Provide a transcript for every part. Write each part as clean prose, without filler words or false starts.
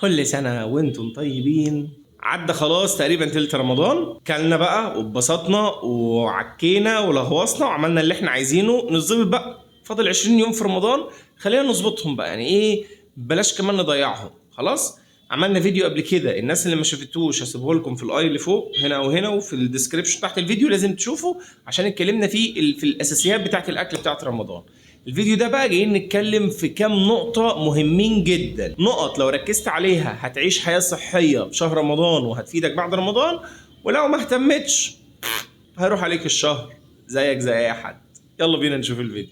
كل سنة وانتم طيبين. عدى خلاص تقريبا تلت رمضان، كلنا بقى واتبسطنا وعكينا ولهوصنا وعملنا اللي احنا عايزينه. نظبط بقى، فاضل 20 يوم في رمضان، خلينا نظبطهم بقى. يعني ايه، بلاش كمان نضيعهم. خلاص عملنا فيديو قبل كده، الناس اللي ما شافتوش هسيبه لكم في الاي اللي فوق هنا او هنا، وفي الديسكريبشن تحت الفيديو لازم تشوفوا، عشان اتكلمنا فيه في الاساسيات بتاعت الاكل بتاعت رمضان. الفيديو ده بقى جايين نتكلم في كام نقطة مهمين جدا، نقط لو ركزت عليها هتعيش حياة صحية في شهر رمضان وهتفيدك بعد رمضان، ولو ما اهتمتش هيروح عليك الشهر زيك زي اي حد. يلا بينا نشوف الفيديو.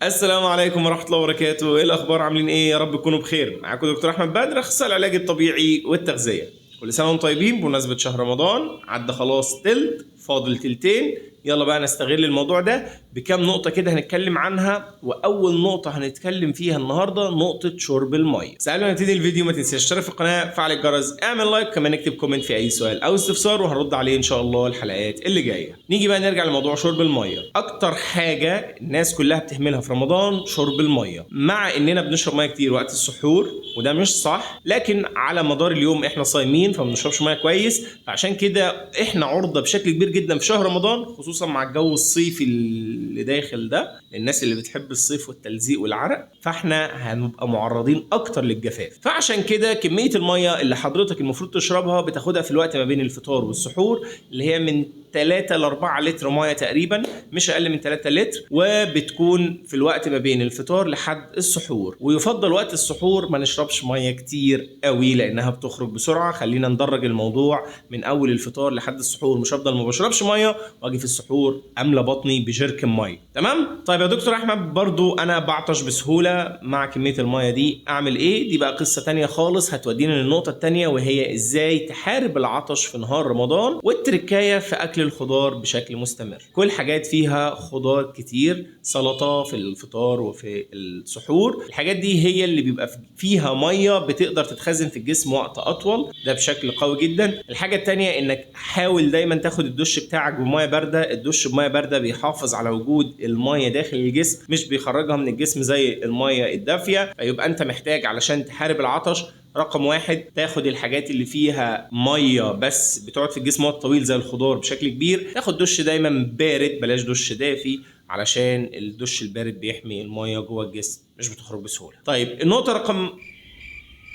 السلام عليكم ورحمة الله وبركاته. ايه الاخبار؟ عاملين ايه؟ يا رب تكونوا بخير. معاكم دكتور احمد بدر، اخصائي العلاج الطبيعي والتغذية. كل سنة وانتم طيبين بمناسبة شهر رمضان. عدى خلاص تلت، فاضل تلتين. يلا بقى نستغل الموضوع ده بكام نقطة كده هنتكلم عنها. وأول نقطة هنتكلم فيها النهاردة نقطة شرب المية. قبل ما نبتدي الفيديو ما تنساش تشترك في القناة، فعل الجرس، اعمل لايك، كمان اكتب كومنت في أي سؤال أو استفسار وهنرد عليه إن شاء الله الحلقات اللي جاية. نيجي بقى نرجع لموضوع شرب المية. أكتر حاجة الناس كلها بتهملها في رمضان شرب المية، مع إننا بنشرب مية كتير وقت السحور وده مش صح، لكن على مدار اليوم احنا صايمين فما بنشربش ميه كويس، فعشان كده احنا عرضه بشكل كبير جدا في شهر رمضان، خصوصا مع الجو الصيفي اللي داخل ده. الناس اللي بتحب الصيف والتلزيق والعرق، فاحنا هنبقى معرضين اكتر للجفاف. فعشان كده كميه الميه اللي حضرتك المفروض تشربها بتاخدها في الوقت ما بين الفطار والسحور، اللي هي من 3 ل 4 لتر ميه تقريبا، مش اقل من 3 لتر، وبتكون في الوقت ما بين الفطار لحد السحور. ويفضل وقت السحور ما نشربش ميه كتير قوي لانها بتخرج بسرعه. خلينا ندرج الموضوع من اول الفطار لحد السحور، مش هفضل ما بشربش ميه واجي في السحور املى بطني بجركن ميه. تمام؟ طيب يا دكتور احمد، برضو انا بعطش بسهوله مع كميه الميه دي، اعمل ايه؟ دي بقى قصه تانية خالص هتودينا للنقطه التانية، وهي ازاي تحارب العطش في نهار رمضان. والتركايه في اكل الخضار بشكل مستمر. كل حاجات فيها خضار كتير، سلطه في الفطار وفي السحور. الحاجات دي هي اللي بيبقى فيها ميه بتقدر تتخزن في الجسم وقت اطول، ده بشكل قوي جدا. الحاجه التانية انك حاول دايما تاخد الدش بتاعك بميه بارده. الدش بميه بارده بيحافظ على وجود الميه داخل الجسم، مش بيخرجها من الجسم زي الميه الدافيه. فيبقى انت محتاج علشان تحارب العطش رقم 1 تاخد الحاجات اللي فيها ميه بس بتقعد في الجسم وقت طويل زي الخضار بشكل كبير. تاخد دش دايما بارد، بلاش دش دافي، علشان الدش البارد بيحمي الميه جوه الجسم مش بتخرج بسهوله. طيب النقطه رقم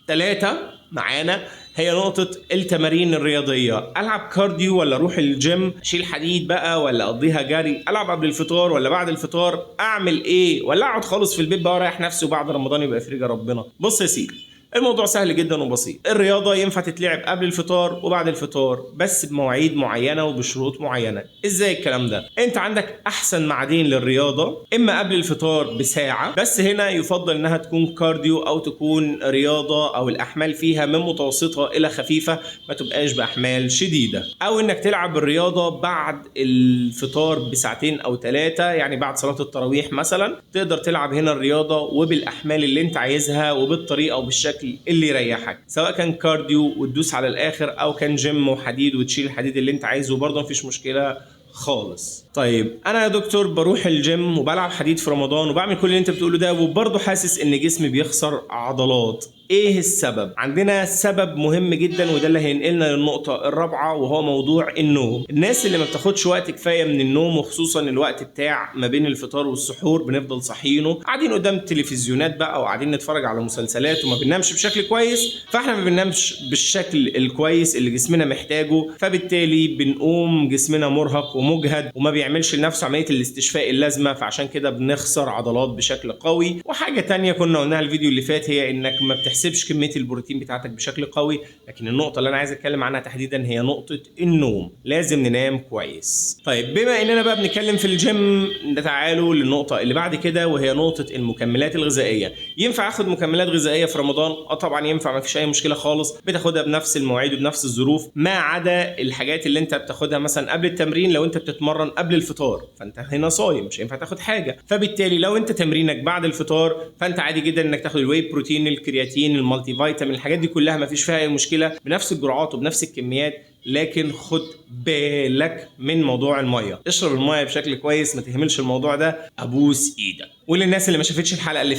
3 معانا هي نقطة التمارين الرياضية. ألعب كارديو ولا أروح الجيم؟ أشيل حديد بقى ولا أقضيها جري؟ ألعب قبل الفطار ولا بعد الفطار؟ أعمل إيه؟ ولا أقعد خالص في البيت بقى وأريح نفسي وبعد رمضان يبقى فرجة ربنا؟ بص يا سيدي، الموضوع سهل جدا وبسيط. الرياضة ينفع تتلعب قبل الفطار وبعد الفطار، بس بمواعيد معينة وبشروط معينة. ازاي الكلام ده؟ انت عندك احسن ميعادين للرياضة، اما قبل الفطار بساعة، بس هنا يفضل انها تكون كارديو او تكون رياضة او الاحمال فيها من متوسطة الى خفيفة، ما تبقاش باحمال شديدة. او انك تلعب الرياضة بعد الفطار بساعتين او 3، يعني بعد صلاة التراويح مثلا تقدر تلعب هنا الرياضة وبالاحمال اللي انت عايزها وبالطريقة وبالشكل اللي يريحك، سواء كان كارديو وتدوس على الاخر او كان جيم وحديد وتشيل الحديد اللي انت عايزه، برضه مفيش مشكله خالص. طيب انا يا دكتور بروح الجيم وبلعب حديد في رمضان وبعمل كل اللي انت بتقوله ده، وبرضه حاسس ان جسمي بيخسر عضلات. ايه السبب؟ عندنا سبب مهم جدا وده اللي هينقلنا للنقطة الرابعة، وهو موضوع النوم. الناس اللي ما بتاخدش وقت كفاية من النوم، وخصوصا الوقت بتاع ما بين الفطار والسحور بنفضل صاحيينه قاعدين قدام التلفزيونات بقى وقاعدين نتفرج على مسلسلات وما بننامش بشكل كويس، فاحنا ما بننامش بالشكل الكويس اللي جسمنا محتاجه، فبالتالي بنقوم جسمنا مرهق ومجهد وما بيعملش لنفسه عملية الاستشفاء اللازمة، فعشان كده بنخسر عضلات بشكل قوي. وحاجة تانية كنا قلناها الفيديو اللي فات، هي انك ما بتحسبش كمية البروتين بتاعتك بشكل قوي. لكن النقطة اللي انا عايز اتكلم عنها تحديدا هي نقطة النوم. لازم ننام كويس. طيب بما اننا بقى بنتكلم في الجيم، تعالوا للنقطة اللي بعد كده، وهي نقطة المكملات الغذائية. ينفع اخد مكملات غذائية في رمضان؟ طبعا ينفع، ما فيش اي مشكلة خالص. بتاخدها بنفس المواعيد وبنفس الظروف، ما عدا الحاجات اللي انت بتاخدها مثلا قبل التمرين. لو انت بتتمرن قبل الفطار فانت هنا صايم، مش هينفع تاخد حاجة. فبالتالي لو انت تمرينك بعد الفطار فانت عادي جدا انك تاخد الواي بروتين، الكرياتين، المالتي فيتامين، الحاجات دي كلها ما فيش فيها اي مشكله، بنفس الجرعات وبنفس الكميات لكن خد بالك من موضوع الميه، اشرب الميه بشكل كويس، ما تهملش الموضوع ده، ابوس ايدك. وللناس اللي ما شافتش الحلقه اللي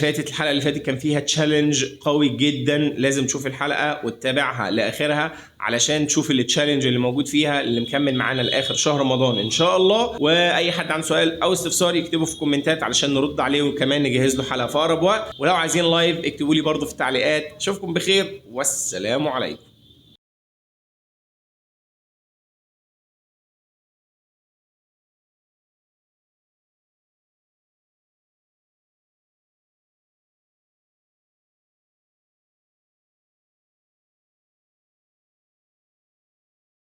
فاتت كان فيها تشالنج قوي جدا، لازم تشوف الحلقه وتتابعها لاخرها علشان تشوف التشالنج اللي موجود فيها اللي مكمل معانا لاخر شهر رمضان ان شاء الله. واي حد عنده سؤال او استفسار يكتبه في الكومنتات علشان نرد عليه، وكمان نجهز له حلقه في اقرب وقت. ولو عايزين لايف اكتبوا لي برضو في التعليقات. اشوفكم بخير والسلام عليكم.